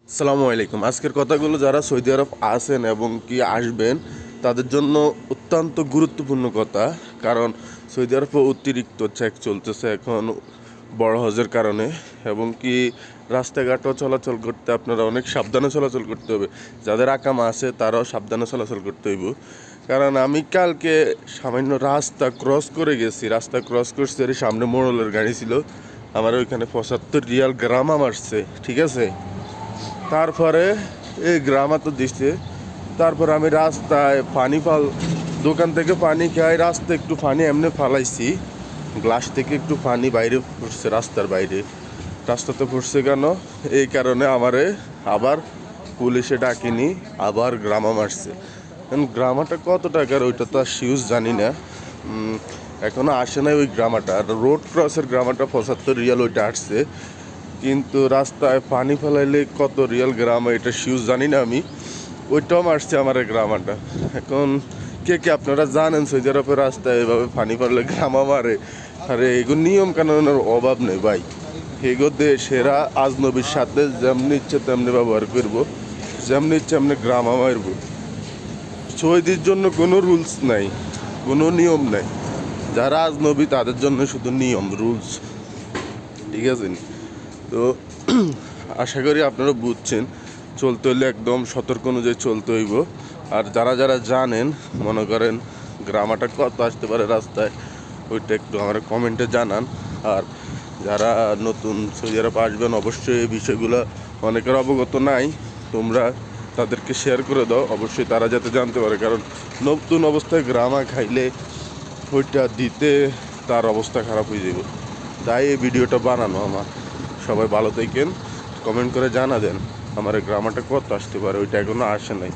আসসালামু আলাইকুম। আজকের কথাগুলো যারা সৌদি আরব আছেন এবং কি আসবেন তাদের জন্য অত্যন্ত গুরুত্বপূর্ণ কথা। কারণ সৌদি আরবে অতিরিক্ত চেক চলতেছে এখন বড় হজের কারণে, এবং কি রাস্তাঘাটও চলাচল করতে আপনারা অনেক সাবধানে চলাচল করতে হবে। যাদের আকামা আছে তারাও সাবধানে চলাচল করতে হইব। কারণ আমি কালকে সামান্য রাস্তা ক্রস করে গেছি, রাস্তা ক্রস করছি, এর সামনে মোড়লের গাড়ি ছিল, আমার ওইখানে 75 রিয়াল গ্রামা মারছে, ঠিক আছে। তারপরে এই গ্রামা তো দিচ্ছে, তারপরে আমি রাস্তায় দোকান থেকে পানি খাই, রাস্তায় একটু পানি এমনি ফালাইছি, গ্লাস থেকে একটু পানি বাইরে পড়ছে, রাস্তার বাইরে। রাস্তাতে পড়ছে কেন? এই কারণে আমারে আবার পুলিশে ডাকিনি, আবার গ্রামা মারছে। এখন গ্রামাটা কত টাকার ওইটা তো আর সিউজ জানি না, এখনো আসে নাই ওই গ্রামাটা। আর রোড ক্রসের গ্রামাটা 75 রিয়াল ওইটা আসছে, কিন্তু রাস্তায় পানি ফেলাইলে কত রিয়াল গ্রামা এটা সিউজ জানি না আমি, ওইটাও মারছে আমার এই গ্রামাটা। এখন কে কে আপনারা জানেন সৌদি আরবের রাস্তায় এভাবে পানি ফেললে গ্রামা মারে? আরে এগুলো নিয়ম কানুনের অভাব নেই ভাই। এগো দেশেরা আজনবীর সাথে যেমনি ইচ্ছে তেমনি ব্যবহার করবো, যেমনি ইচ্ছে এমনি গ্রামা মারবো। সৌদির জন্য কোনো রুলস নাই, কোনো নিয়ম নাই। যারা আজনবী তাদের জন্য শুধু নিয়ম রুলস, ঠিক আছে। তো আশা করি আপনারা বুঝছেন, চলতে হলে একদম সতর্ক অনুযায়ী চলতে হইব। আর যারা যারা জানেন, মনে করেন গ্রামাটা কত আসতে পারে রাস্তায়, ওইটা একটু আমার কমেন্টে জানান। আর যারা নতুন সৌদি আরব আসবেন অবশ্যই এই বিষয়গুলো অনেকের অবগত নাই, তোমরা তাদেরকে শেয়ার করে দাও, অবশ্যই তারা যাতে জানতে পারে। কারণ নতুন অবস্থায় গ্রামা খাইলে ওইটা দিতে তার অবস্থা খারাপ হয়ে যাবে, তাই এই ভিডিওটা বানানো আমার। সবাই ভালো থাকেন, কমেন্ট করে জানা দেন আমার এই গ্রামারটা কত আসতে পারে, ওইটা এখনো আসে নাই।